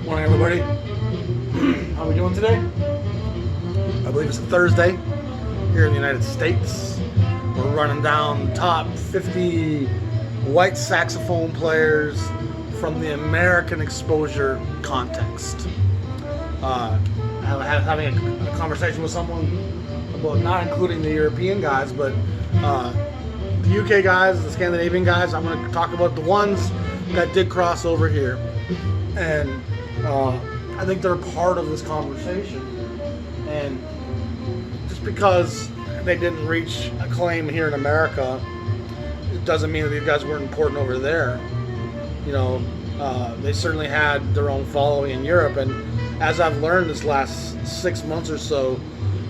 Morning, everybody. How are we doing today? I believe it's a Thursday here in the United States. We're running down the top 50 white saxophone players from the American exposure context. Having a conversation with someone about not including the European guys, but the UK guys, the Scandinavian guys. I'm going to talk about the ones that did cross over here, and I think they're part of this conversation. And just because they didn't reach acclaim here in America, it doesn't mean that these guys weren't important over there. You know, they certainly had their own following in Europe, and as I've learned this last 6 months or so,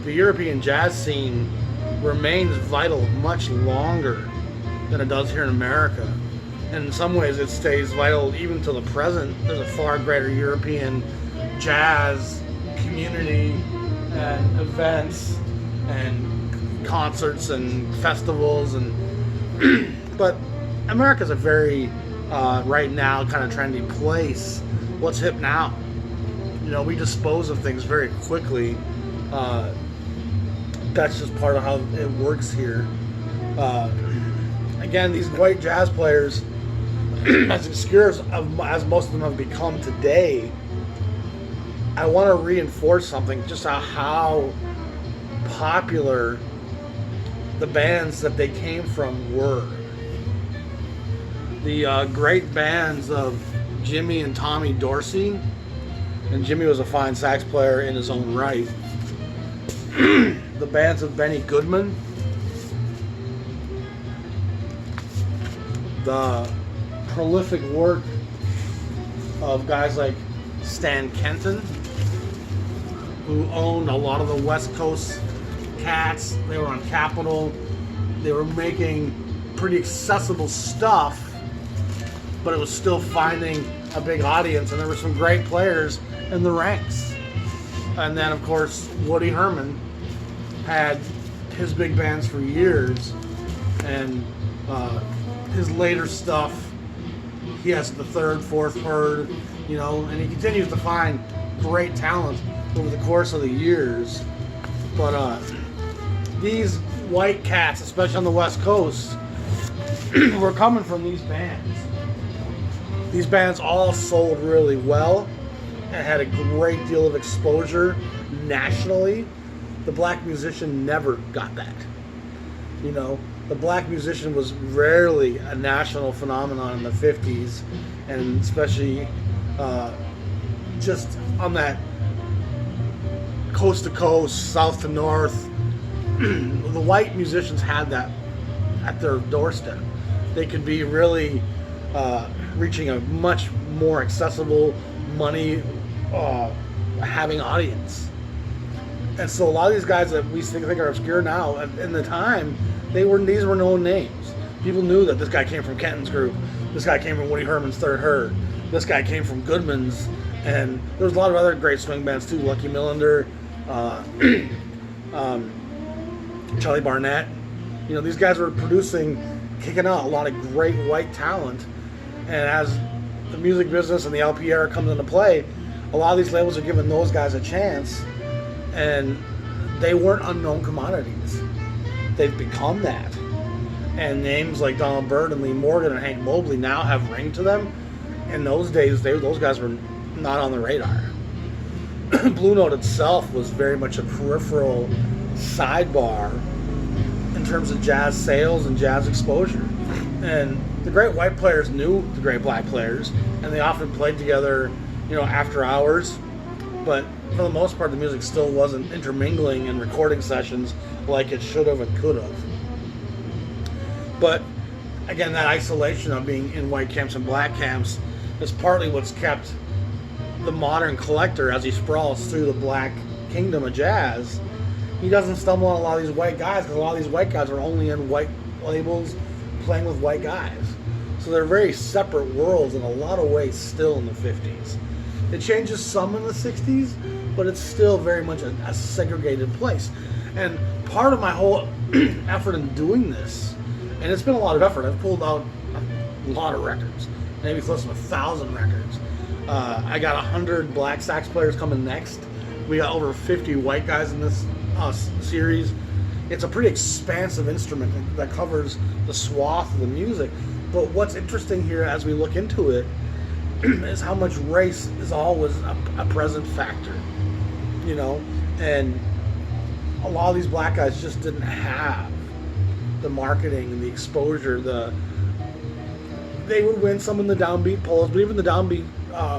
the European jazz scene remains vital much longer than it does here in America. And in some ways it stays vital even to the present. There's a far greater European jazz community and events and concerts and festivals, and but America's a very right now kind of trendy place. What's hip now? You know, we dispose of things very quickly. That's just part of how it works here. Again, these white jazz players, as obscure as most of them have become today, I want to reinforce something, just how popular the bands that they came from were. The great bands of Jimmy and Tommy Dorsey, and Jimmy was a fine sax player in his own right. The bands of Benny Goodman, the prolific work of guys like Stan Kenton, who owned a lot of the West Coast cats. They were on Capitol. They were making pretty accessible stuff, but it was still finding a big audience, and there were some great players in the ranks. And then, of course, Woody Herman had his big bands for years, and his later stuff, he has the third, fourth, third, you know, and he continues to find great talent over the course of the years. But these white cats, especially on the West Coast, were coming from these bands. These bands all sold really well and had a great deal of exposure nationally. The black musician never got that. You know, the black musician was rarely a national phenomenon in the 50s, and especially just on that coast to coast, south to north. The white musicians had that at their doorstep. They could be really reaching a much more accessible, money having audience. And so a lot of these guys that we think are obscure now, in the time, these were known names. People knew that this guy came from Kenton's group, this guy came from Woody Herman's Third Herd, this guy came from Goodman's, and there was a lot of other great swing bands too, Lucky Millinder, Charlie Barnett. You know, these guys were kicking out a lot of great white talent. And as the music business and the LP era comes into play, a lot of these labels are giving those guys a chance, and they weren't unknown commodities. They've become that. And names like Donald Byrd and Lee Morgan and Hank Mobley now have ring to them. In those days, those guys were not on the radar. Blue Note itself was very much a peripheral sidebar in terms of jazz sales and jazz exposure. And the great white players knew the great black players, and they often played together, you know, after hours. But for the most part, the music still wasn't intermingling in recording sessions like it should have and could have. But again, that isolation of being in white camps and black camps is partly what's kept the modern collector, as he sprawls through the black kingdom of jazz, he doesn't stumble on a lot of these white guys, because a lot of these white guys are only in white labels playing with white guys. So they're very separate worlds in a lot of ways still in the 50s. It changes some in the 60s, but it's still very much a segregated place. And part of my whole effort in doing this, and it's been a lot of effort, I've pulled out a lot of records, maybe close to 1,000 records, I got 100 black sax players coming next. We got over 50 white guys in this series. It's a pretty expansive instrument that covers the swath of the music. But what's interesting here as we look into it is how much race is always a present factor, you know? And a lot of these black guys just didn't have the marketing and the exposure. They would win some in the downbeat polls, but even the downbeat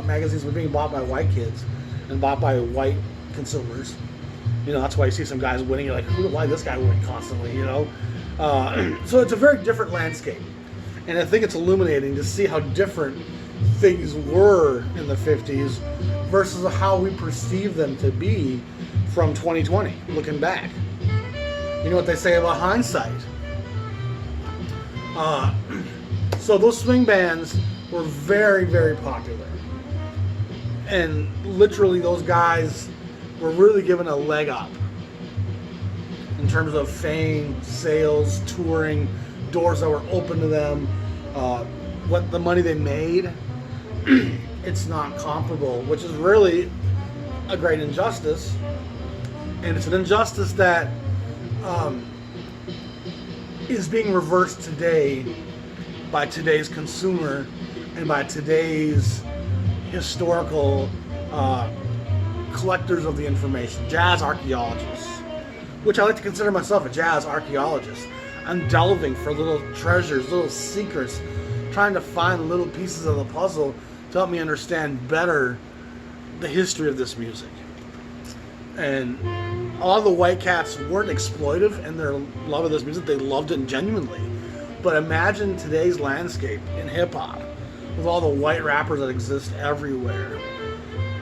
magazines were being bought by white kids and bought by white consumers. You know, that's why you see some guys winning. You're like, why this guy win constantly, you know? So it's a very different landscape. And I think it's illuminating to see how different things were in the 50s versus how we perceive them to be from 2020, looking back. You know what they say about hindsight? So those swing bands were very, very popular. And literally those guys were really given a leg up in terms of fame, sales, touring, doors that were open to them, what the money they made. It's not comparable, which is really a great injustice. And it's an injustice that is being reversed today by today's consumer and by today's historical collectors of the information, jazz archaeologists, which I like to consider myself a jazz archaeologist. I'm delving for little treasures, little secrets, trying to find little pieces of the puzzle to help me understand better the history of this music. And a lot of the white cats weren't exploitive in their love of this music. They loved it genuinely. But imagine today's landscape in hip-hop with all the white rappers that exist everywhere.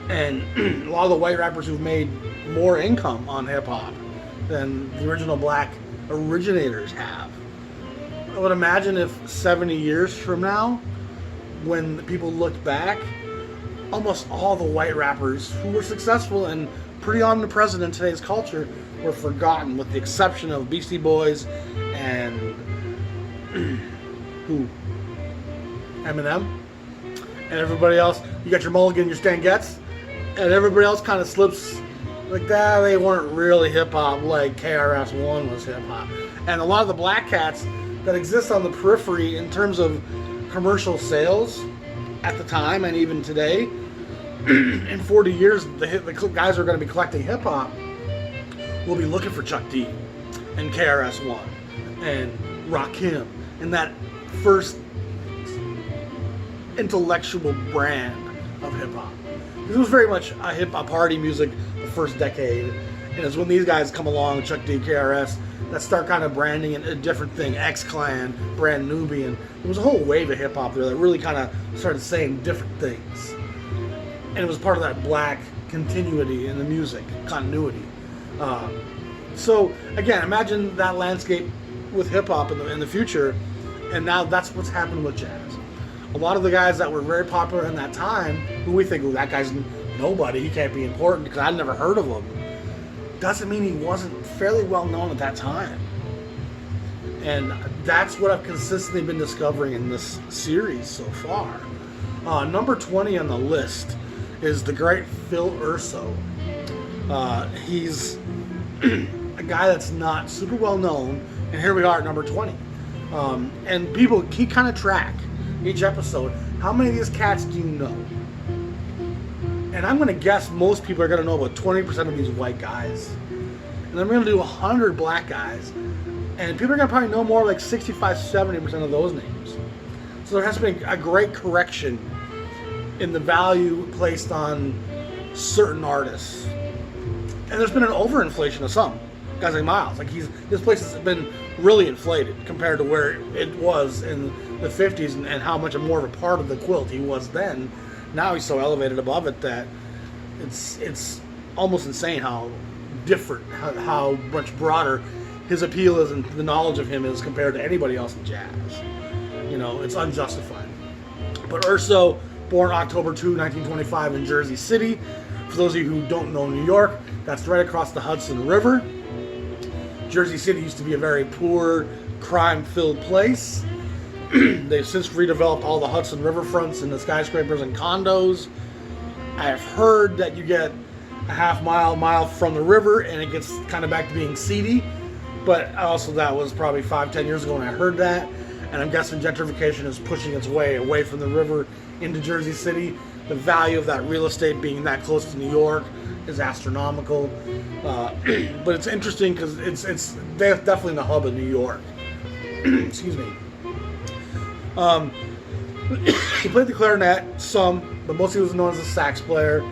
And a lot of the white rappers who've made more income on hip-hop than the original black originators have. I would imagine if 70 years from now, when people look back, almost all the white rappers who were successful and pretty omnipresent in today's culture were forgotten, with the exception of Beastie Boys and who? Eminem. And everybody else. You got your Mulligan, your Stan Getz, and everybody else kind of slips like that. They weren't really hip-hop like KRS-One was hip-hop. And a lot of the black cats that exist on the periphery in terms of commercial sales at the time and even today, in 40 years, the guys who are going to be collecting hip-hop will be looking for Chuck D and KRS-One and Rakim and that first intellectual brand of hip-hop. It was very much a hip-hop party music the first decade, and it's when these guys come along, Chuck D, KRS, that start kind of branding it a different thing. X-Clan, Brand Nubian. There was a whole wave of hip-hop there that really kind of started saying different things. And it was part of that black continuity in the music, continuity. So, again, imagine that landscape with hip-hop in the future, and now that's what's happened with jazz. A lot of the guys that were very popular in that time, who we think, oh, that guy's nobody, he can't be important because I'd never heard of him, doesn't mean he wasn't fairly well known at that time. And that's what I've consistently been discovering in this series so far. Number 20 on the list is the great Phil Urso. He's a guy that's not super well known, and here we are at number 20. And people keep kind of track each episode. How many of these cats do you know? And I'm going to guess most people are going to know about 20% of these white guys. And I'm going to do 100 black guys. And people are going to probably know more like 65-70% of those names. So there has been a great correction in the value placed on certain artists. And there's been an overinflation of some. Guys like Miles. Like this place has been really inflated compared to where it was in the 50s and how much more of a part of the quilt he was then. Now he's so elevated above it that it's almost insane how different, how much broader his appeal is and the knowledge of him is compared to anybody else in jazz. You know, it's unjustified. But Urso, born October 2, 1925 in Jersey City. For those of you who don't know New York, that's right across the Hudson River. Jersey City used to be a very poor, crime-filled place. They've since redeveloped all the Hudson River fronts into skyscrapers and condos. I've heard that you get a half mile from the river, and it gets kind of back to being seedy. But also, that was probably 5-10 years ago when I heard that. And I'm guessing gentrification is pushing its way away from the river into Jersey City. The value of that real estate being that close to New York is astronomical. But it's interesting because it's definitely the hub of New York. Excuse me. He played the clarinet some, but mostly was known as a sax player.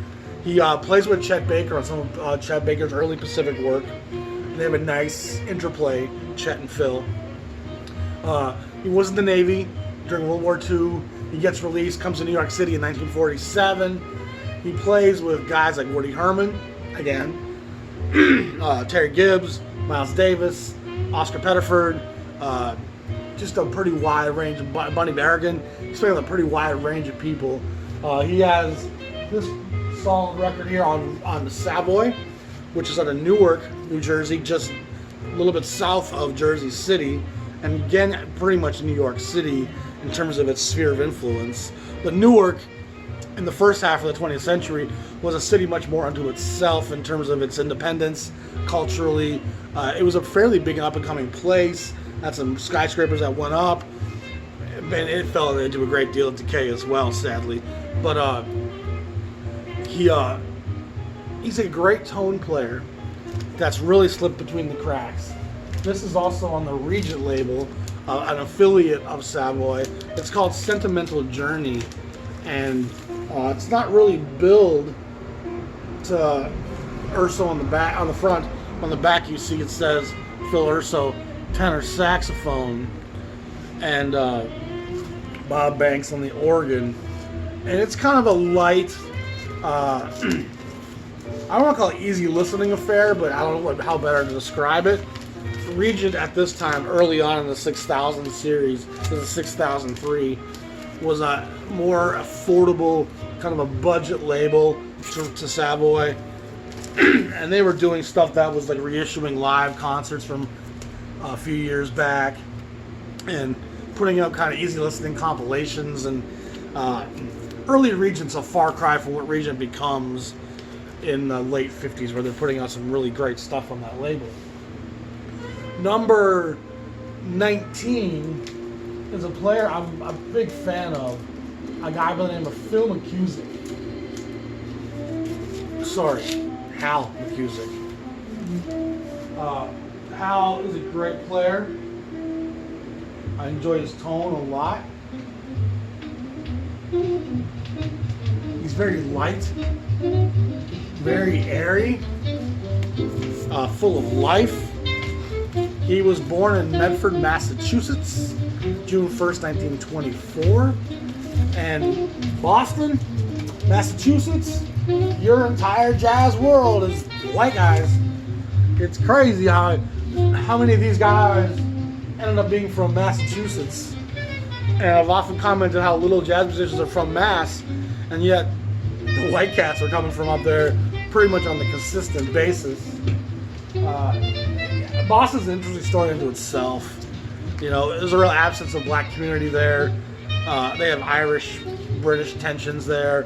He plays with Chet Baker on some of Chet Baker's early Pacific work. And they have a nice interplay, Chet and Phil. He was in the Navy during World War II. He gets released, comes to New York City in 1947. He plays with guys like Woody Herman, again, Terry Gibbs, Miles Davis, Oscar Pettiford, just a pretty wide range of Bunny Berrigan. He's playing with a pretty wide range of people. He has this solid record here on the Savoy, which is out of Newark, New Jersey, just a little bit south of Jersey City. And again, pretty much New York City in terms of its sphere of influence. But Newark, in the first half of the 20th century, was a city much more unto itself in terms of its independence, culturally. It was a fairly big up-and-coming place. Had some skyscrapers that went up. And it fell into a great deal of decay as well, sadly. But he's a great tone player that's really slipped between the cracks. This is also on the Regent label, an affiliate of Savoy. It's called Sentimental Journey, and it's not really billed to Urso on the back. On the front, on the back, you see it says Phil Urso, tenor saxophone, and Bob Banks on the organ. And it's kind of a light, I don't want to call it easy listening affair, but I don't know how better to describe it. Regent at this time, early on in the 6000 series, this is 6003, was a more affordable, kind of a budget label to Savoy. And they were doing stuff that was like reissuing live concerts from a few years back and putting out kind of easy listening compilations. And early Regent's a far cry from what Regent becomes in the late 50s, where they're putting out some really great stuff on that label. Number 19 is a player I'm a big fan of, a guy by the name of Phil McCusick. Sorry, Hal McCusick. Hal is a great player. I enjoy his tone a lot. He's very light, very airy, full of life. He was born in Medford, Massachusetts, June 1st, 1924. And Boston, Massachusetts, your entire jazz world is white guys. It's crazy how many of these guys ended up being from Massachusetts. And I've often commented how little jazz musicians are from Mass, and yet the white cats are coming from up there pretty much on the consistent basis. Boston's an interesting story into itself. You know, there's a real absence of black community there. They have Irish-British tensions there.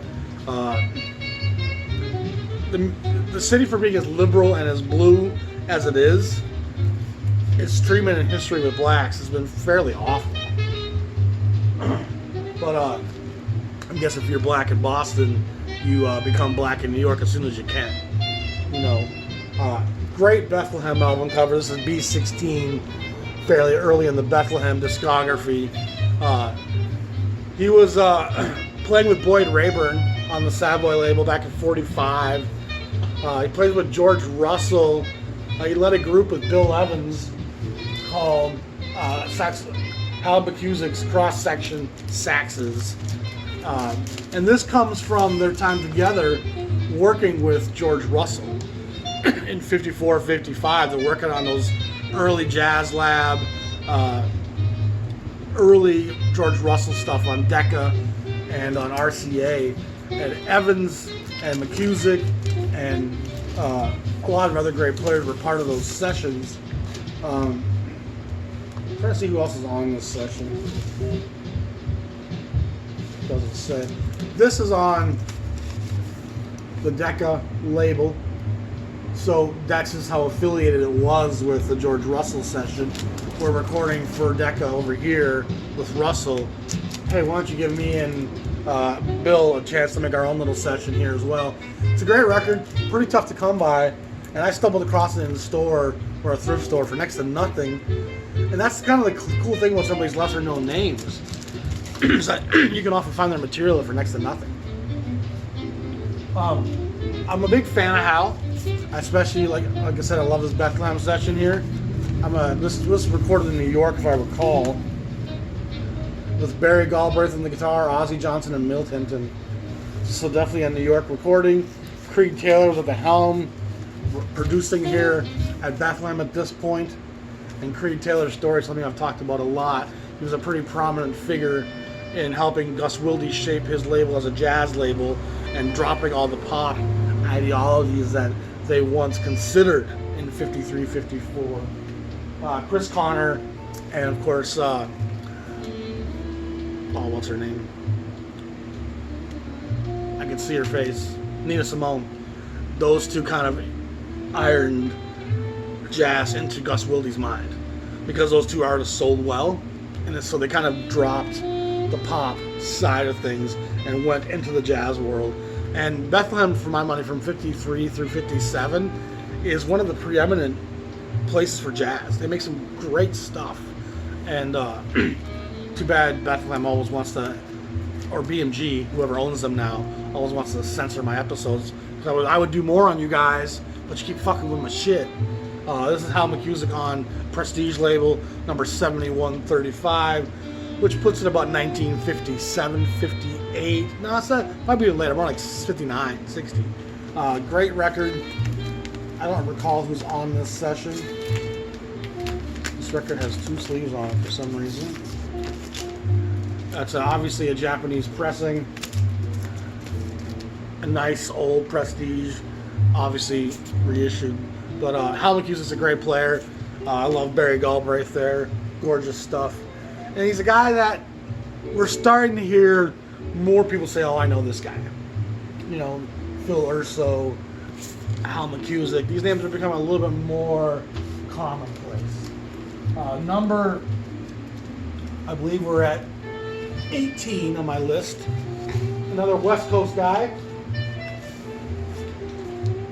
The city, for being as liberal and as blue as it is, its treatment in history with blacks has been fairly awful. But I guess if you're black in Boston, you become black in New York as soon as you can. You know, great Bethlehem album cover. This is B16, fairly early in the Bethlehem discography. He was playing with Boyd Rayburn on the Savoy label back in '45. He plays with George Russell. He led a group with Bill Evans called Hal McCusick's Cross Section Saxes. And this comes from their time together working with George Russell in '54, '55. They're working on those early Jazz Lab, early George Russell stuff on Decca and on RCA. And Evans and McCusick and a lot of other great players were part of those sessions. I'm trying to see who else is on this session. Doesn't say. This is on the Decca label. So that's just how affiliated it was with the George Russell session. We're recording for Decca over here with Russell. Hey, why don't you give me and Bill a chance to make our own little session here as well. It's a great record, pretty tough to come by, and I stumbled across it in the store, or a thrift store, for next to nothing. And that's kind of the cool thing with some of these lesser known names, is that you can often find their material for next to nothing. I'm a big fan of Hal. Especially, like I said, I love this Bethlehem session here. This was recorded in New York, if I recall, with Barry Galbraith on the guitar, Ozzie Johnson, and Milt Hinton. So definitely a New York recording. Creed Taylor was at the helm, producing here at Bethlehem at this point. And Creed Taylor's story is something I've talked about a lot. He was a pretty prominent figure in helping Gus Wilde shape his label as a jazz label and dropping all the pop ideologies that they once considered in 53, 54. Chris Connor, and of course, what's her name? I can see her face. Nina Simone. Those two kind of ironed jazz into Gus Wilde's mind, because those two artists sold well, and so they kind of dropped the pop side of things and went into the jazz world. And Bethlehem, for my money, from 53 through 57, is one of the preeminent places for jazz. They make some great stuff. And too bad Bethlehem always wants to, or BMG, whoever owns them now, always wants to censor my episodes. Because I would do more on you guys, but you keep fucking with my shit. This is Hal McCusick on Prestige label, number 7135. Which puts it about 1957, 58. No, it's not. Might be later. More like 59, 60. Great record. I don't recall who's on this session. This record has 2 sleeves on it for some reason. That's obviously a Japanese pressing. A nice old Prestige, obviously reissued. But Hal McCusick's a great player. I love Barry Galbraith there. Gorgeous stuff. And he's a guy that we're starting to hear more people say, oh, I know this guy. You know, Phil Urso, Hal McCusick. These names are becoming a little bit more commonplace. Number, I believe we're at 18 on my list. Another West Coast guy,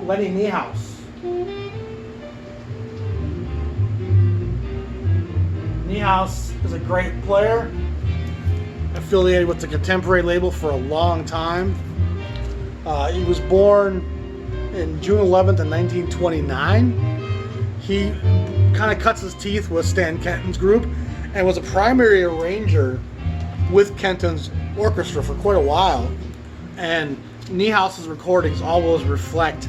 Lenny Niehaus. Niehaus is a great player, affiliated with the Contemporary label for a long time. He was born in June 11th of 1929. He kind of cuts his teeth with Stan Kenton's group and was a primary arranger with Kenton's orchestra for quite a while. And Niehaus's recordings always reflect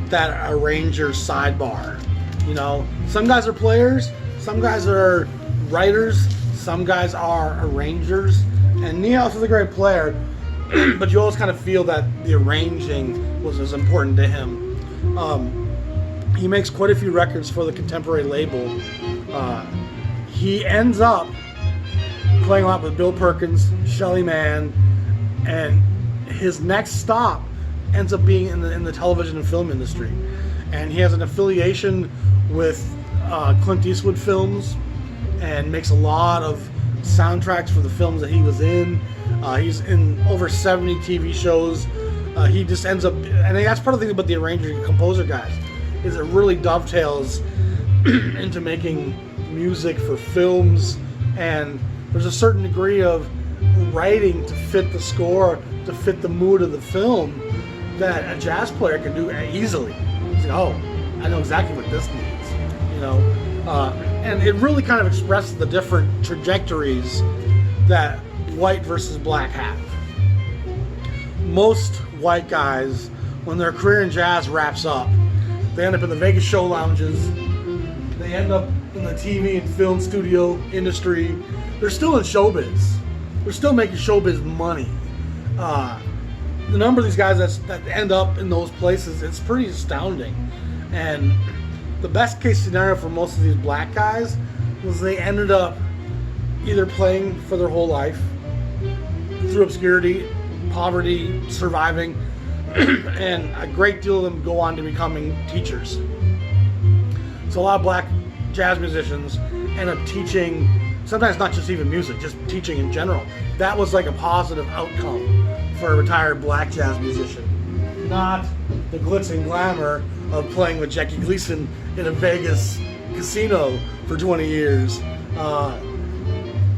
that arranger's sidebar. You know, some guys are players, some guys are writers, some guys are arrangers, and Niehaus is a great player, but you always kind of feel that the arranging was as important to him. He makes quite a few records for the Contemporary label. He ends up playing a lot with Bill Perkins, Shelly Manne, and his next stop ends up being in the television and film industry. And he has an affiliation with Clint Eastwood films, and makes a lot of soundtracks for the films that he was in. He's in over 70 TV shows. He just ends up, and that's part of the thing about the arranger and composer guys, is it really dovetails into making music for films, and there's a certain degree of writing to fit the score, to fit the mood of the film, that a jazz player can do easily. Say, oh, I know exactly what this needs, you know. And it really kind of expresses the different trajectories that white versus black have. Most white guys, when their career in jazz wraps up, they end up in the Vegas show lounges, they end up in the TV and film studio industry. They're still in showbiz. They're still making showbiz money. The number of these guys that end up in those places, it's pretty astounding. And the best case scenario for most of these black guys was they ended up either playing for their whole life through obscurity, poverty, surviving, and a great deal of them go on to becoming teachers. So a lot of black jazz musicians end up teaching, sometimes not just even music, just teaching in general. That was like a positive outcome for a retired black jazz musician. Not the glitz and glamour of playing with Jackie Gleason in a Vegas casino for 20 years.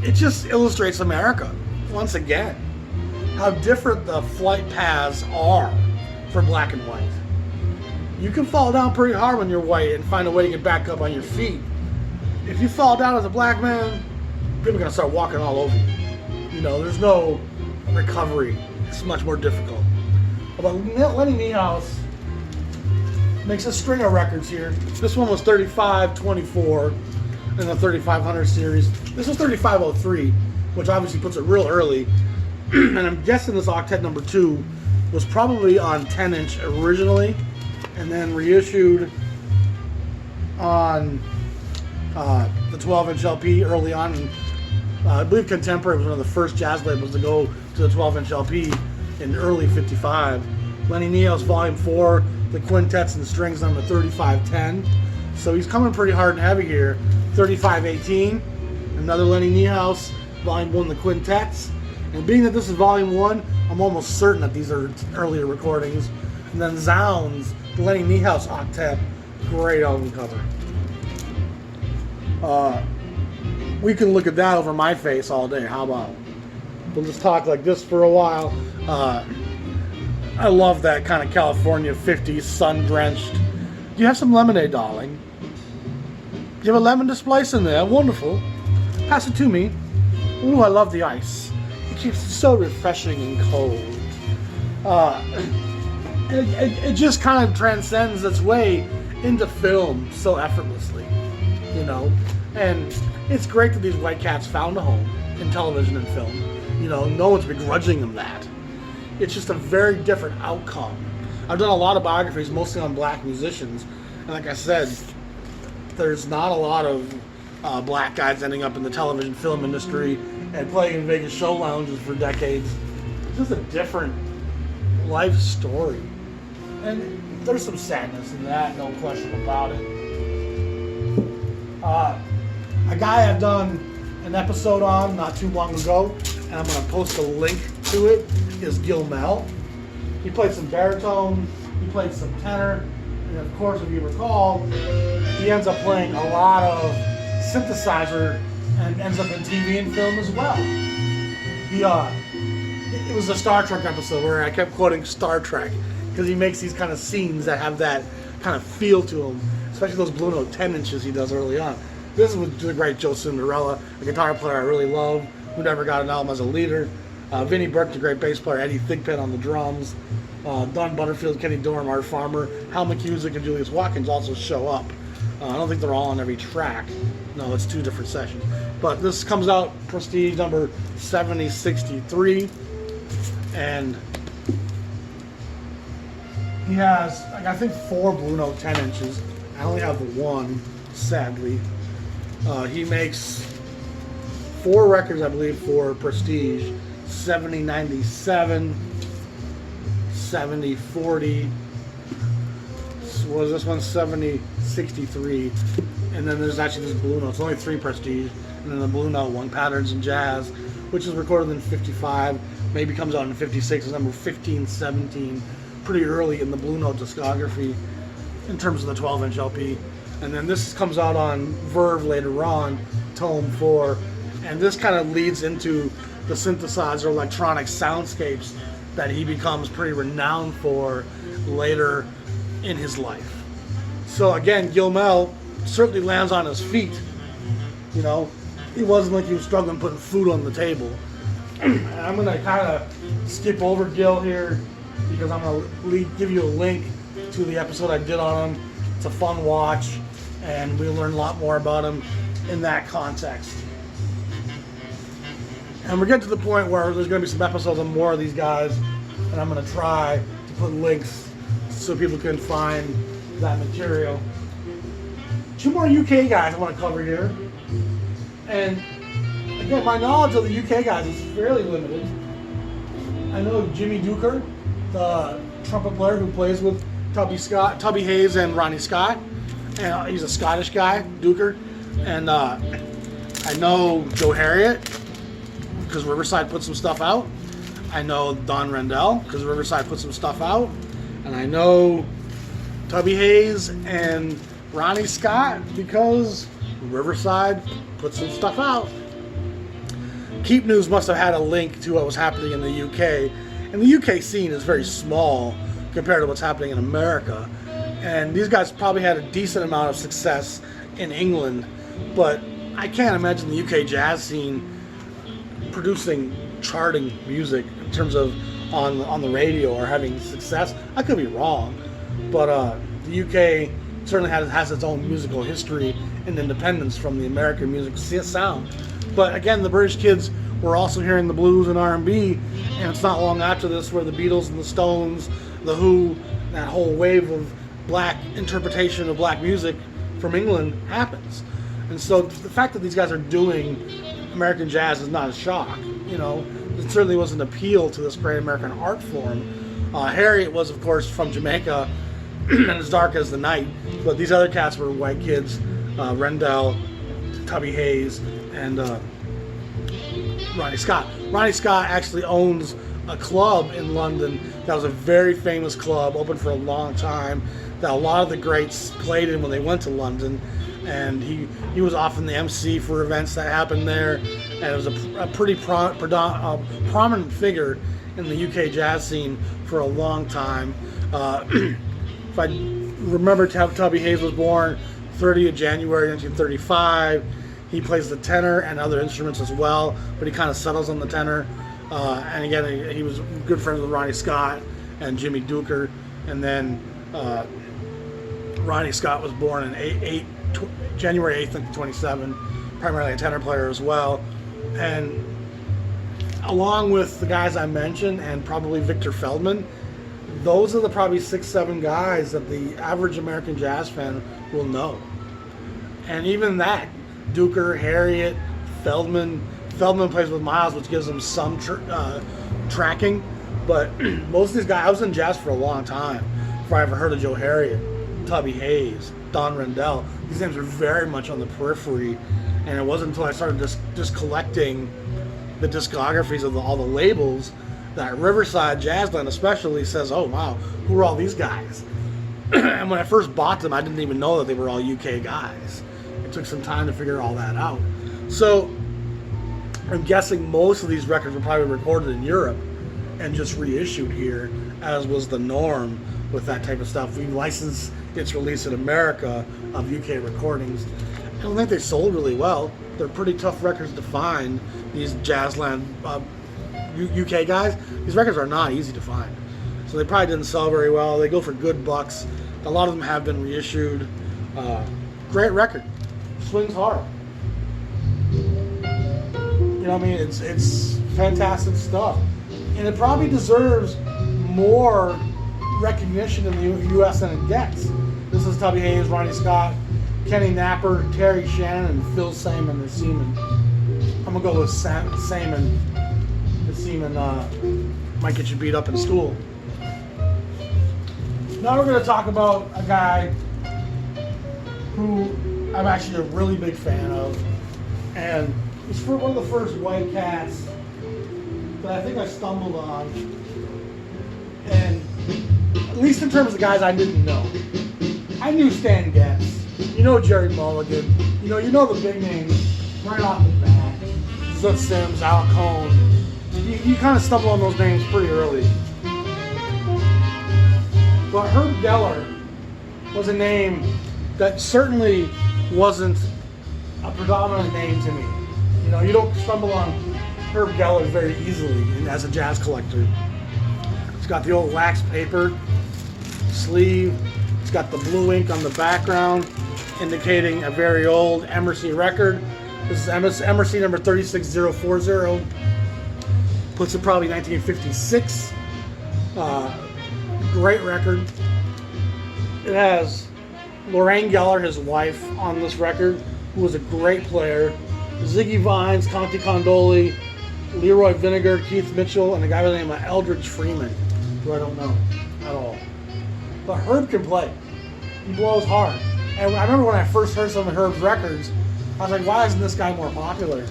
It just illustrates America, once again, how different the flight paths are for black and white. You can fall down pretty hard when you're white and find a way to get back up on your feet. If you fall down as a black man, people are going to start walking all over you. You know, there's no recovery. It's much more difficult. But Lenny Niehaus makes a string of records here. This one was 3524 in the 3500 series. This was 3503, which obviously puts it real early. And I'm guessing this octet number 2 was probably on 10-inch originally, and then reissued on the 12-inch LP early on. And, I believe Contemporary was one of the first jazz labels to go to the 12-inch LP in early '55. Lenny Niehaus Volume 4, the quintets and strings number 3510. So he's coming pretty hard and heavy here. 3518, another Lenny Niehaus Volume 1, the quintets. And being that this is Volume 1, I'm almost certain that these are earlier recordings. And then Zounds, the Lenny Niehaus octet, great album cover. We can look at that over my face all day. How about? We'll just talk like this for a while. I love that kind of California 50s sun-drenched. Do you have some lemonade, darling? Do you have a lemon to splice in there? Wonderful. Pass it to me. Ooh, I love the ice. It keeps it so refreshing and cold. It just kind of transcends its way into film so effortlessly, you know. And it's great that these white cats found a home in television and film. You know, no one's begrudging them that. It's just a very different outcome. I've done a lot of biographies, mostly on black musicians, and like I said, there's not a lot of black guys ending up in the television film industry and playing in Vegas show lounges for decades. It's just a different life story. And there's some sadness in that, no question about it. A guy I've done an episode on not too long ago, and I'm going to post a link to it, is Gil Moore. He played some baritone, he played some tenor, and of course, if you recall, he ends up playing a lot of synthesizer and ends up in TV and film as well. It was a Star Trek episode where I kept quoting Star Trek because he makes these kind of scenes that have that kind of feel to them, especially those Blue Note 10 inches he does early on. This is with the great Joe Cinderella, a guitar player I really love, who never got an album as a leader. Vinnie Burke, the great bass player, Eddie Thigpen on the drums. Don Butterfield, Kenny Dorham, Art Farmer, Hal McCusick, and Julius Watkins also show up. I don't think they're all on every track. No, it's 2 different sessions. But this comes out Prestige number 7063. And he has, like, I think 4 Blue Note 10 inches. I only have 1, sadly. He makes 4 records, I believe, for Prestige. 7097, 7040. Was this one 7063? And then there's actually this Blue Note. It's only 3 Prestige. And then the Blue Note one, Patterns in Jazz, which is recorded in 55. Maybe comes out in 56. It's number 1517. Pretty early in the Blue Note discography in terms of the 12-inch LP. And then this comes out on Verve later on, Tome 4. And this kind of leads into the synthesizer electronic soundscapes that he becomes pretty renowned for later in his life. So again, Gil Moore certainly lands on his feet. You know, it wasn't like he was struggling putting food on the table. I'm going to kind of skip over Gil here because I'm going to give you a link to the episode I did on him. It's a fun watch, and we'll learn a lot more about him in that context. And we're getting to the point where there's going to be some episodes on more of these guys, and I'm going to try to put links so people can find that material. 2 more UK guys I want to cover here. And again, my knowledge of the UK guys is fairly limited. I know Jimmy Duker, the trumpet player who plays with Tubby Hayes and Ronnie Scott. And he's a Scottish guy, Duker. And I know Joe Harriott because Riverside put some stuff out. I know Don Rendell because Riverside put some stuff out. And I know Tubby Hayes and Ronnie Scott because Riverside put some stuff out. Keep News must have had a link to what was happening in the UK. And the UK scene is very small compared to what's happening in America. And these guys probably had a decent amount of success in England, but I can't imagine the UK jazz scene producing charting music in terms of on the radio or having success. I could be wrong, but the UK certainly has its own musical history and independence from the American music sound. But again, the British kids were also hearing the blues and R&B, and it's not long after this where the Beatles and the Stones, the Who, that whole wave of black interpretation of black music from England happens. And so the fact that these guys are doing American jazz is not a shock. You know, it certainly was an appeal to this great American art form. Harriet was, of course, from Jamaica and as dark as the night, but these other cats were white kids, Rendell, Tubby Hayes, and Ronnie Scott. Ronnie Scott actually owns a club in London that was a very famous club, open for a long time, that a lot of the greats played in when they went to London. And he was often the MC for events that happened there, and it was a pretty prominent figure in the UK jazz scene for a long time. If I remember, Tubby Hayes was born 30th January 1935. He plays the tenor and other instruments as well, but he kind of settles on the tenor. And again, he was good friends with Ronnie Scott and Jimmy Duker. And then Ronnie Scott was born in January 8th, 1927, primarily a tenor player as well. And along with the guys I mentioned and probably Victor Feldman, those are the probably 6-7 guys that the average American jazz fan will know. And even that, Duker, Harriet, Feldman plays with Miles, which gives him some tracking. But most of these guys, I was in jazz for a long time before I ever heard of Joe Harriott, Tubby Hayes, Don Rendell. These names were very much on the periphery, and it wasn't until I started just collecting the discographies of all the labels that Riverside Jazzland especially says, oh wow, who are all these guys? And when I first bought them, I didn't even know that they were all UK guys. It took some time to figure all that out. So I'm guessing most of these records were probably recorded in Europe and just reissued here, as was the norm with that type of stuff. We licensed its release in America of UK recordings. I don't think they sold really well. They're pretty tough records to find, these Jazzland UK guys. These records are not easy to find. So they probably didn't sell very well. They go for good bucks. A lot of them have been reissued. Great record. Swings hard. You know what I mean? It's fantastic stuff. And it probably deserves more recognition in the U.S. than it gets. This is Tubby Hayes, Ronnie Scott, Kenny Napper, Terry Shannon, and Phil Simon or Seaman. I'm going to go with Simon. The Seaman might get you beat up in school. Now we're going to talk about a guy who I'm actually a really big fan of. And he's one of the first white cats that I think I stumbled on. And at least in terms of guys I didn't know. I knew Stan Getz. You know Jerry Mulligan. You know the big names right off the bat. Zoot Sims, Al Cohn. You kind of stumble on those names pretty early. But Herb Geller was a name that certainly wasn't a predominant name to me. You know, you don't stumble on Herb Geller very easily as a jazz collector. It's got the old wax paper sleeve. It's got the blue ink on the background, indicating a very old Emerson record. This is Emerson number 36040. Puts it probably 1956. Great record. It has Lorraine Geller, his wife, on this record, who was a great player. Ziggy Vines, Conte Condoli, Leroy Vinegar, Keith Mitchell, and a guy by the name of Eldridge Freeman, who I don't know. at all. But Herb can play. He blows hard. And I remember when I first heard some of Herb's records, I was like, why isn't this guy more popular?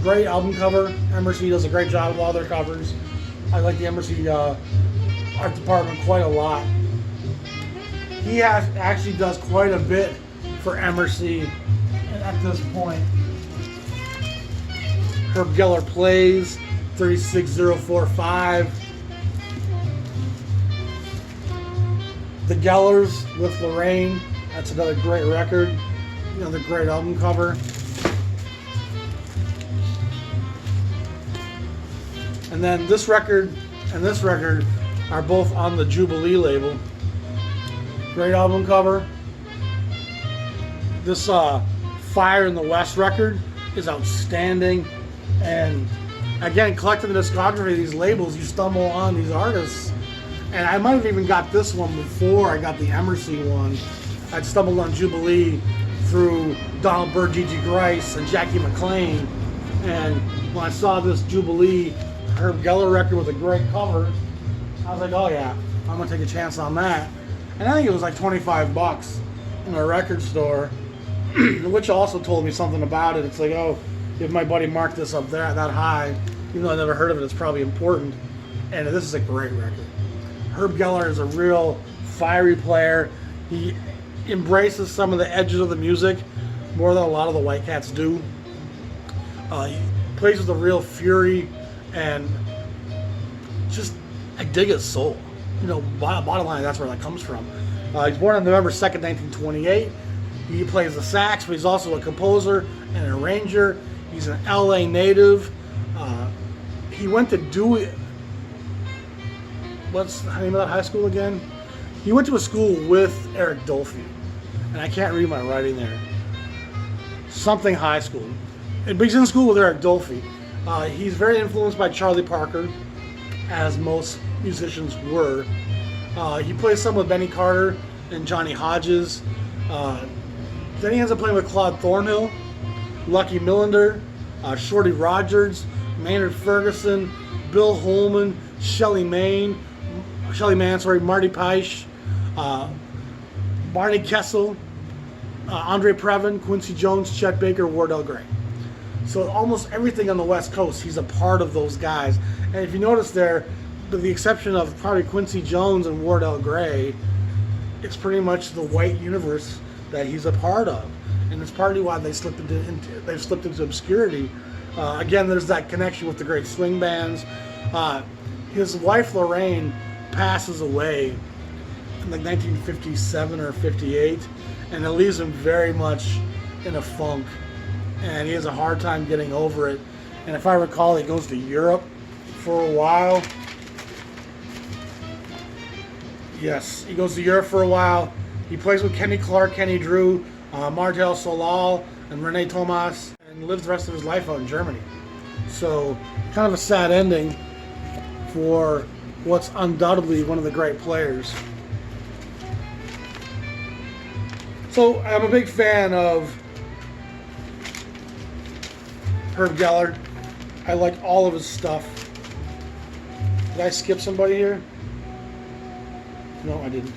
Great album cover. Emerson does a great job of all their covers. I like the Emerson art department quite a lot. He actually does quite a bit for Emerson at this point. Herb Geller Plays, 36045. The Gellers with Lorraine, that's another great record. Another great album cover. And then this record and this record are both on the Jubilee label. Great album cover. This Fire in the West record is outstanding. And again, collecting the discography of these labels, you stumble on these artists. And I might have even got this one before I got the Emerson one. I'd stumbled on Jubilee through Donald Byrd, Gigi Grice, and Jackie McLean. And when I saw this Jubilee Herb Geller record with a great cover, I was like, oh yeah, I'm gonna take a chance on that. And I think it was like 25 bucks in a record store, which also told me something about it. It's like, oh, if my buddy marked this up there that high, even though I never heard of it, it's probably important. And this is a great record. Herb Geller is a real fiery player. He embraces some of the edges of the music more than a lot of the White Cats do. He plays with a real fury, and just, I dig his soul. You know, bottom line, that's where that comes from. He's born on November 2nd, 1928. He plays the sax, but he's also a composer and an arranger. He's an LA native. He went to Dewey. What's the name of that high school again? He went to a school with Eric Dolphy. And I can't read my writing there. Something high school. But he's in school with Eric Dolphy. He's very influenced by Charlie Parker, as most musicians were. He plays some with Benny Carter and Johnny Hodges. Then he ends up playing with Claude Thornhill, Lucky Millinder, Shorty Rogers, Maynard Ferguson, Bill Holman, Shelly Mann, Marty Peisch, Barney Kessel, Andre Previn, Quincy Jones, Chet Baker, Wardell Gray. So almost everything on the West Coast, he's a part of those guys. And if you notice there, with the exception of probably Quincy Jones and Wardell Gray, it's pretty much the white universe that he's a part of. And it's partly why they've slipped into obscurity. Again, there's that connection with the great swing bands. His wife Lorraine passes away in like 1957 or 58, and it leaves him very much in a funk, and he has a hard time getting over it. And if I recall, he goes to Europe for a while. Yes, he goes to Europe for a while. He plays with Kenny Clark, Kenny Drew, Martel Solal, and Rene Thomas, and lives the rest of his life out in Germany. So, kind of a sad ending for what's undoubtedly one of the great players. So, I'm a big fan of Herb Geller. I like all of his stuff. Did I skip somebody here? No, I didn't.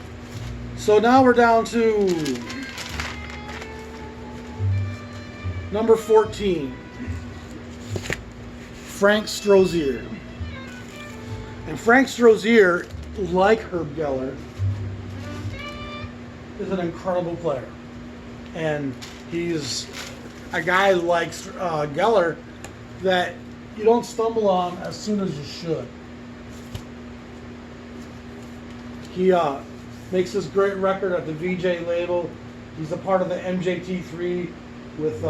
So now we're down to number 14, Frank Stozier. And Frank Stozier, like Herb Geller, is an incredible player. And he's a guy like Geller that you don't stumble on as soon as you should. He makes this great record at the VJ label. He's a part of the MJT3 with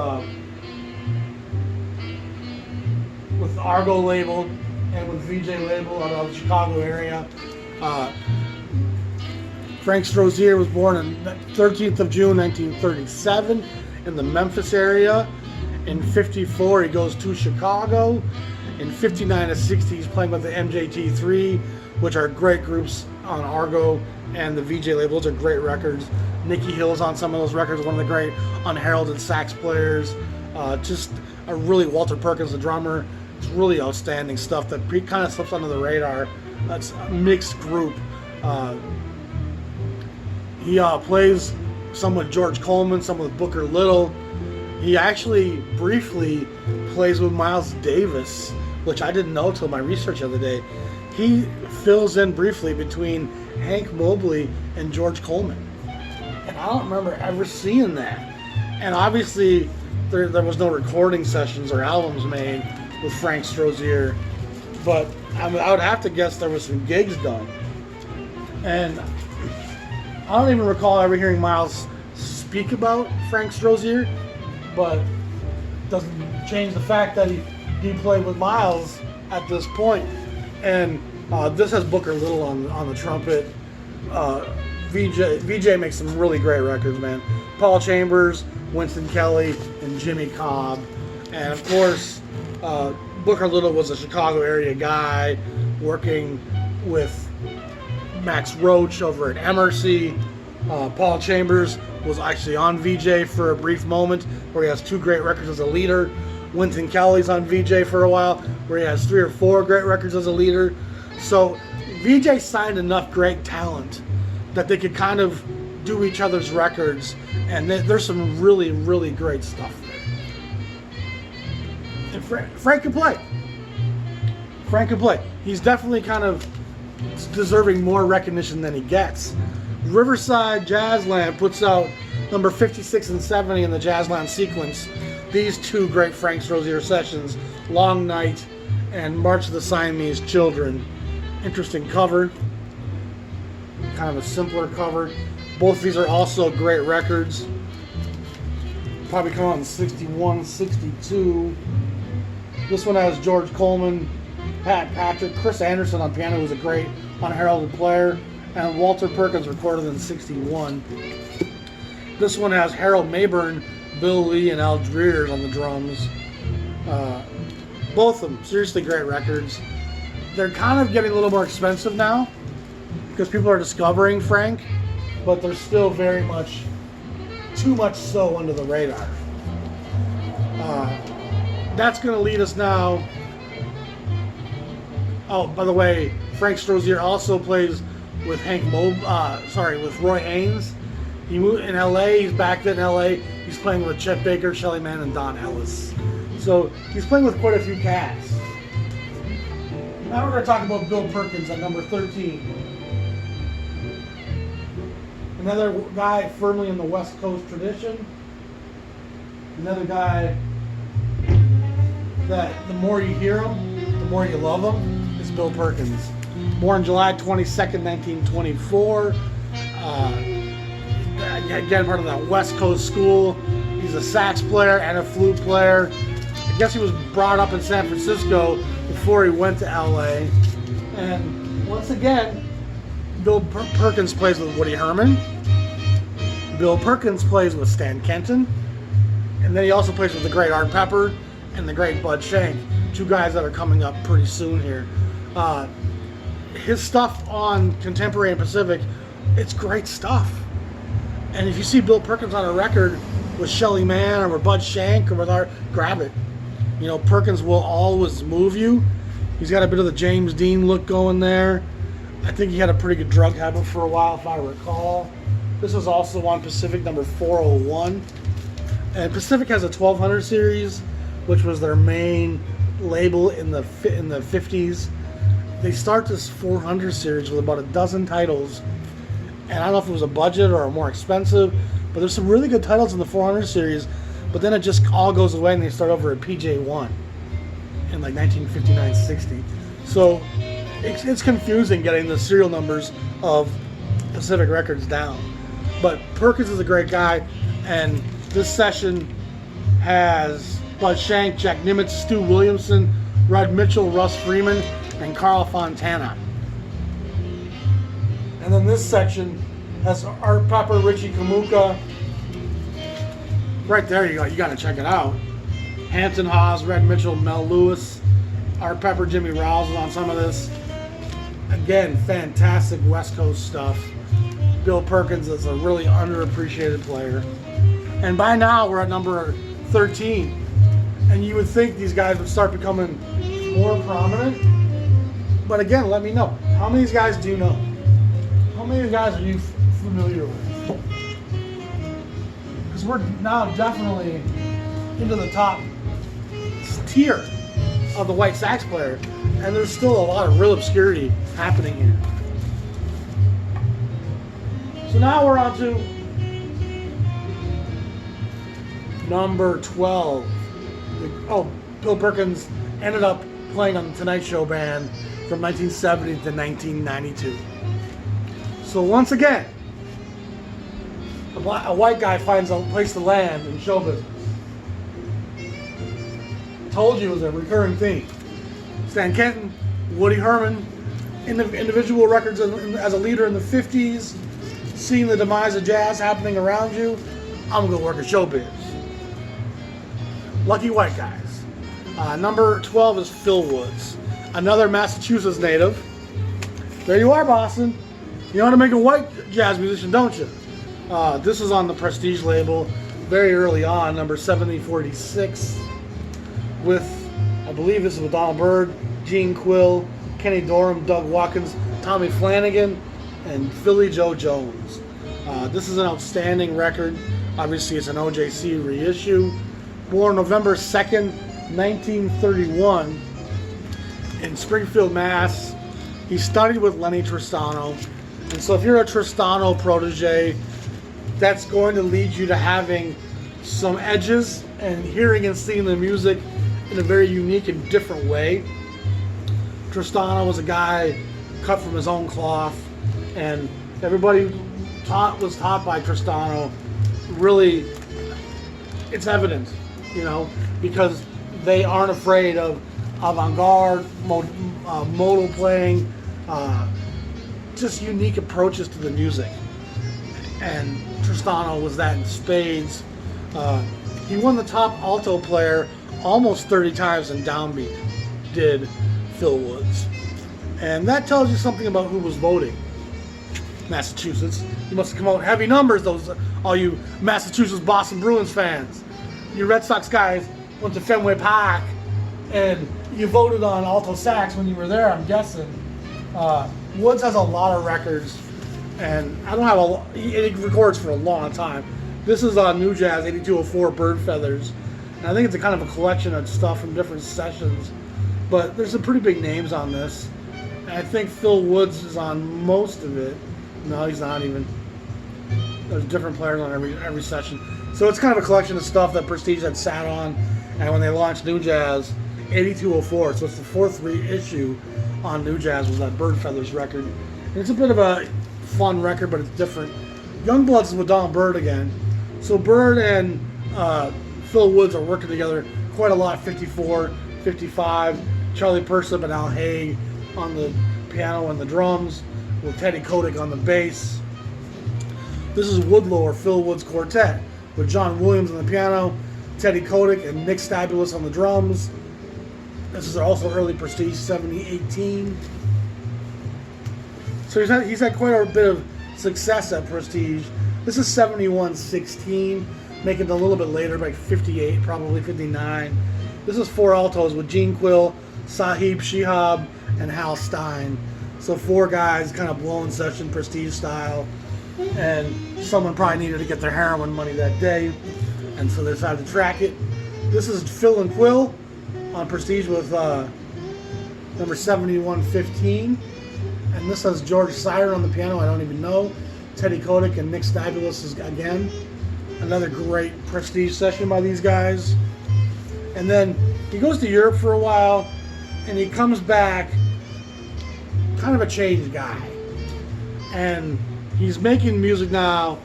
Argo label and with VJ label out of the Chicago area. Frank Stozier was born on 13th of June 1937 in the Memphis area. In 54 he goes to Chicago. In 59 to 60 he's playing with the MJT3, which are great groups on Argo and the VJ labels. Are great records. Nicky Hill's on some of those records, one of the great unheralded sax players. Just a really, Walter Perkins, the drummer. It's really outstanding stuff that kind of slips under the radar. That's a mixed group. He plays some with George Coleman, some with Booker Little. He actually briefly plays with Miles Davis, which I didn't know till my research the other day. He fills in briefly between Hank Mobley and George Coleman. And I don't remember ever seeing that. And obviously, there was no recording sessions or albums made with Frank Stozier. But I would have to guess there was some gigs done. And I don't even recall ever hearing Miles speak about Frank Stozier, but it doesn't change the fact that he played with Miles at this point. And this has Booker Little on the trumpet. VJ makes some really great records, man. Paul Chambers, Winston Kelly, and Jimmy Cobb. And of course, Booker Little was a Chicago area guy working with Max Roach over at MRC. Paul Chambers was actually on VJ for a brief moment where he has 2 great records as a leader. Winston Kelly's on VJ for a while where he has 3 or 4 great records as a leader. So VJ signed enough great talent that they could kind of do each other's records, and there's some really, really great stuff there. And Frank can play. Frank can play. He's definitely kind of deserving more recognition than he gets. Riverside Jazzland puts out number 56 and 70 in the Jazzland sequence. These 2 great Frank Stozier sessions, Long Night and March of the Siamese Children. Interesting cover. Kind of a simpler cover. Both of these are also great records. Probably come out in 61, 62. This one has George Coleman, Pat Patrick, Chris Anderson on piano, who's a great unheralded player, and Walter Perkins recorded in 61. This one has Harold Mayburn, Bill Lee, and Al Dreers on the drums. Both of them, seriously great records. They're kind of getting a little more expensive now because people are discovering Frank, but they're still very much, too much so under the radar. That's going to lead us now. Oh, by the way, Frank Stozier also plays with with Roy Haynes. He moved in LA. He's back in LA. He's playing with Chet Baker, Shelly Manne, and Don Ellis. So he's playing with quite a few cats. Now we're going to talk about Bill Perkins at number 13. Another guy firmly in the West Coast tradition. Another guy that the more you hear him, the more you love him, is Bill Perkins. Born July 22nd, 1924. Again, part of that West Coast school. He's a sax player and a flute player. I guess he was brought up in San Francisco before he went to LA. And once again, Bill Perkins plays with Woody Herman. Bill Perkins plays with Stan Kenton. And then he also plays with the great Art Pepper and the great Bud Shank. 2 guys that are coming up pretty soon here. His stuff on Contemporary and Pacific, it's great stuff. And if you see Bill Perkins on a record with Shelly Manne or with Bud Shank or with Art, grab it. You know, Perkins will always move you. He's got a bit of the James Dean look going there. I think he had a pretty good drug habit for a while, if I recall. This was also on Pacific number 401. And Pacific has a 1200 series, which was their main label in the 50s. They start this 400 series with about a dozen titles. And I don't know if it was a budget or more expensive, but there's some really good titles in the 400 series. But then it just all goes away and they start over at PJ1 in like 1959-60. So it's confusing getting the serial numbers of Pacific Records down. But Perkins is a great guy, and this session has Bud Shank, Jack Nimitz, Stu Williamson, Red Mitchell, Russ Freeman, and Carl Fontana. And then this section has Art Pepper, Richie Kamuka. Right there you go, you gotta check it out. Hampton Hawes, Red Mitchell, Mel Lewis, Art Pepper, Jimmy Rouse is on some of this. Again, fantastic West Coast stuff. Bill Perkins is a really underappreciated player. And by now we're at number 13. And you would think these guys would start becoming more prominent. But again, let me know. How many of these guys do you know? How many of you guys are you familiar with? Because we're now definitely into the top tier of the white sax player, and there's still a lot of real obscurity happening here. So now we're on to number 12. Oh, Bill Perkins ended up playing on the Tonight Show Band from 1970 to 1992. So once again, a white guy finds a place to land in show business. Told you it was a recurring theme. Stan Kenton, Woody Herman, individual records as a leader in the 50s, seeing the demise of jazz happening around you. I'm gonna go work at showbiz. Lucky white guys. Number 12 is Phil Woods, another Massachusetts native. There you are, Boston. You know how to make a white jazz musician, don't you? This is on the Prestige label, very early on, number 7046, with, I believe this is with Donald Byrd, Gene Quill, Kenny Dorham, Doug Watkins, Tommy Flanagan, and Philly Joe Jones. This is an outstanding record. Obviously, it's an OJC reissue. Born November 2nd, 1931 in Springfield, Mass. He studied with Lenny Tristano. And so if you're a Tristano protege, that's going to lead you to having some edges and hearing and seeing the music in a very unique and different way. Tristano was a guy cut from his own cloth, and everybody was taught by Tristano. Really, it's evident, you know, because they aren't afraid of avant-garde, modal playing, just unique approaches to the music. And Tristano was that in spades. He won the top alto player almost 30 times in downbeat, did Phil Woods. And that tells you something about who was voting. Massachusetts. You must have come out heavy numbers, those all you Massachusetts Boston Bruins fans. You Red Sox guys went to Fenway Park and you voted on alto sax when you were there, I'm guessing. Woods has a lot of records, and I don't have he records for a long time. This is on New Jazz 8204 Bird Feathers, and I think it's a kind of a collection of stuff from different sessions, but there's some pretty big names on this. And I think Phil Woods is on most of it. No, he's not even. There's different players on every session. So it's kind of a collection of stuff that Prestige had sat on, and when they launched New Jazz 8204, so it's the fourth reissue on New Jazz, was that Bird Feathers record. And it's a bit of a fun record, but it's different. Youngbloods is with Donald Byrd again. So Byrd and Phil Woods are working together quite a lot, 54, 55. Charlie Persip and Al Haig on the piano and the drums, with Teddy Kotick on the bass. This is Woodlow or Phil Woods Quartet, with John Williams on the piano, Teddy Kotick and Nick Stabulus on the drums. This is also early Prestige, 7018. So he's had quite a bit of success at Prestige. This is 7116, making it a little bit later, like 58, probably 59. This is four altos with Gene Quill, Sahib Shihab, and Hal Stein. So four guys kind of blowing session Prestige style. And someone probably needed to get their heroin money that day, and so they decided to track it. This is Phil and Quill on Prestige with number 7115. And this has George Siren on the piano, I don't even know. Teddy Kotick and Nick Stabulus is, again, another great Prestige session by these guys. And then he goes to Europe for a while, and he comes back kind of a changed guy. And he's making music now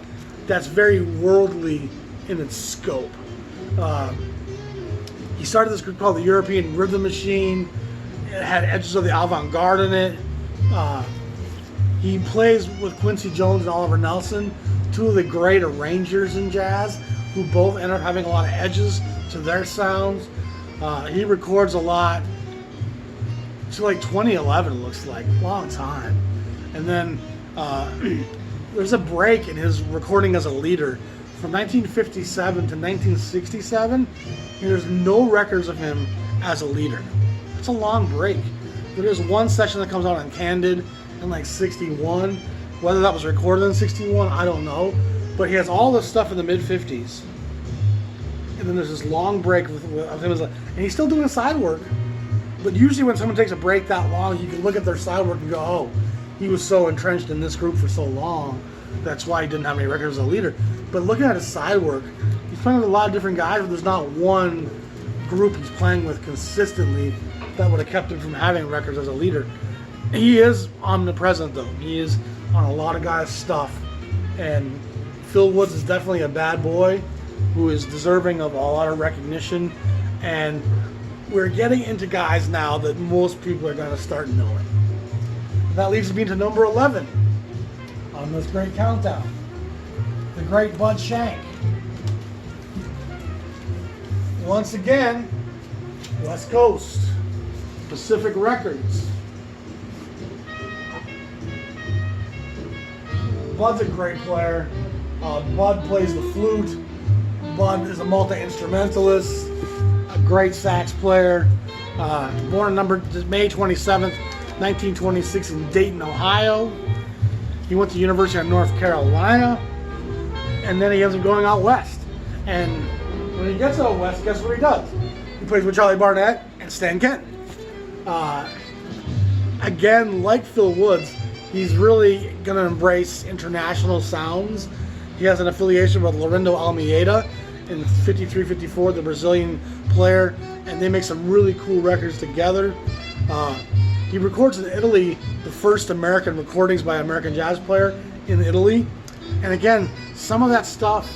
that's very worldly in its scope. He started this group called the European Rhythm Machine. It had edges of the avant-garde in it. He plays with Quincy Jones and Oliver Nelson, two of the great arrangers in jazz, who both end up having a lot of edges to their sounds. He records a lot to like 2011, it looks like, long time. And then there's a break in his recording as a leader from 1957 to 1967. There's no records of him as a leader. It's a long break. There's one session that comes out on Candid in like 61, Whether that was recorded in 61, I don't know. But he has all this stuff in the mid-50s. And then there's this long break with him, and he's still doing side work. But usually when someone takes a break that long, you can look at their side work and go, oh, he was so entrenched in this group for so long. That's why he didn't have any records as a leader. But looking at his side work, he's playing with a lot of different guys, but there's not one group he's playing with consistently that would have kept him from having records as a leader. He is omnipresent, though. He is on a lot of guys' stuff. And Phil Woods is definitely a bad boy who is deserving of a lot of recognition. And we're getting into guys now that most people are going to start knowing. That leads me to number 11 on this great countdown. The great Bloodshank. Once again, West Coast, Pacific Records. Bud's a great player. Bud plays the flute. Bud is a multi-instrumentalist, a great sax player. Born May 27th, 1926 in Dayton, Ohio. He went to the University of North Carolina, and then he ends up going out west. And when he gets out west, guess what he does? He plays with Charlie Barnett and Stan Kenton. Again, like Phil Woods, he's really going to embrace international sounds. He has an affiliation with Laurindo Almeida in 53-54, the Brazilian player, and they make some really cool records together. He records in Italy the first American recordings by an American jazz player in Italy. And again, some of that stuff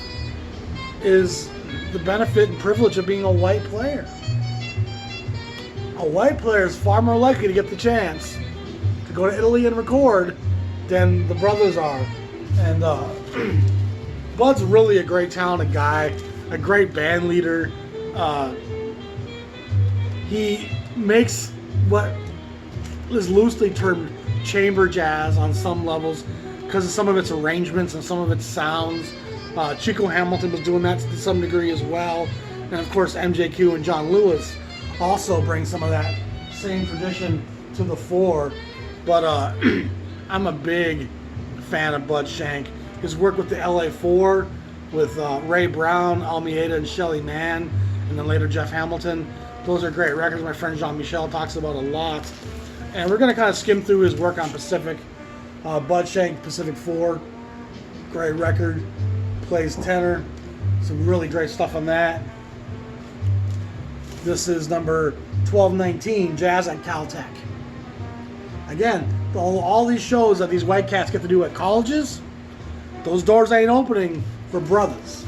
is the benefit and privilege of being a white player. A white player is far more likely to get the chance to go to Italy and record than the brothers are. And Bud's really a great talented guy, a great band leader. He makes what is loosely termed chamber jazz on some levels because of some of its arrangements and some of its sounds. Chico Hamilton was doing that to some degree as well. And of course MJQ and John Lewis also bring some of that same tradition to the fore. But I'm a big fan of Bloodshank. His work with the LA4, with Ray Brown, Almeida, and Shelly Manne, and then later Jeff Hamilton. Those are great records. My friend Jean-Michel talks about a lot. And we're going to kind of skim through his work on Pacific. Bloodshank, Pacific 4, great record. Plays tenor. Some really great stuff on that. This is number 1219, Jazz at Caltech. Again, all these shows that these white cats get to do at colleges, those doors ain't opening for brothers.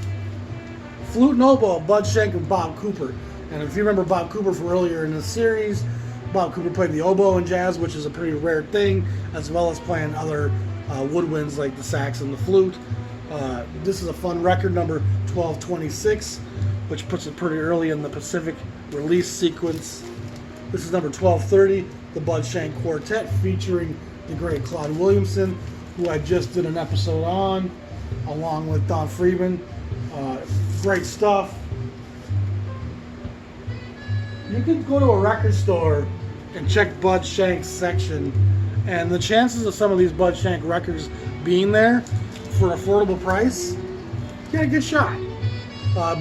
Flute and oboe, Bloodshank and Bob Cooper. And if you remember Bob Cooper from earlier in the series, Bob Cooper played the oboe in jazz, which is a pretty rare thing, as well as playing other woodwinds like the sax and the flute. This is a fun record, number 1226, which puts it pretty early in the Pacific release sequence. This is number 1230, the Bloodshank Quartet, featuring the great Claude Williamson, who I just did an episode on, along with Don Friedman. Great stuff. You can go to a record store and check Bloodshank's section, and the chances of some of these Bloodshank records being there for an affordable price, you got a good shot.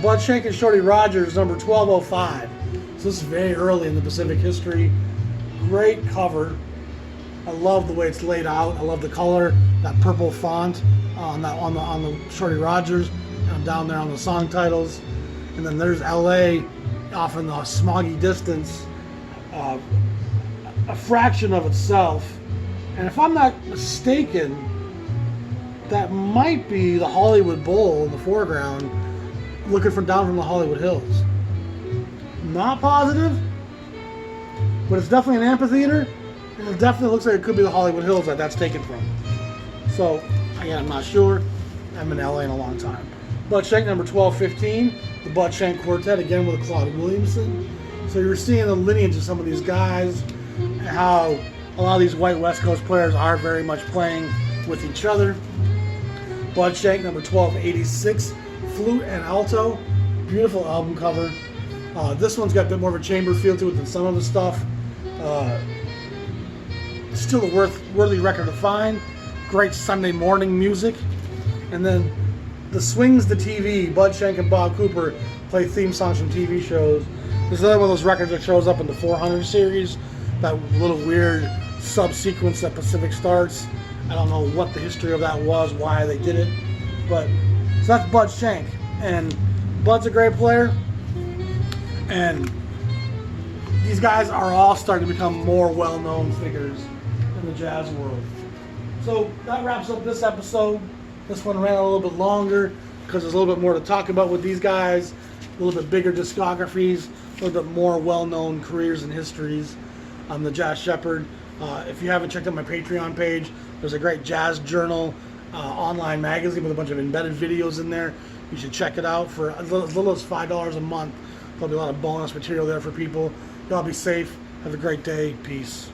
Bloodshank and Shorty Rogers, number 1205. So this is very early in the Pacific history. Great cover. I love the way it's laid out. I love the color, that purple font on the Shorty Rogers, and down there on the song titles. And then there's LA off in the smoggy distance, a fraction of itself. And if I'm not mistaken, that might be the Hollywood Bowl in the foreground, looking down from the Hollywood Hills. Not positive, but it's definitely an amphitheater, and it definitely looks like it could be the Hollywood Hills that that's taken from. So, again, I'm not sure. I haven't been to LA in a long time. Bloodshank, number 1215, the Bloodshank Quartet, again with Claude Williamson. So you're seeing the lineage of some of these guys, and how a lot of these white West Coast players are very much playing with each other. Bloodshank, number 1286, flute and alto. Beautiful album cover. This one's got a bit more of a chamber feel to it than some of the stuff. Still a worthy record to find. great Sunday morning music. And then the Swings to TV, Bloodshank and Bob Cooper play theme songs from TV shows. This is another one of those records that shows up in the 400 series, that little weird subsequence that Pacific starts. I don't know what the history of that was, why they did it, but so that's Bloodshank. And Bud's a great player, and these guys are all starting to become more well-known figures in the jazz world. So that wraps up this episode. This one ran a little bit longer because there's a little bit more to talk about with these guys, a little bit bigger discographies, a little bit more well-known careers and histories. I'm the Jazz Shepherd. If you haven't checked out my Patreon page, there's a great jazz journal online magazine with a bunch of embedded videos in there. You should check it out for as little as $5 a month. There'll be a lot of bonus material there for people. Y'all be safe. Have a great day. Peace.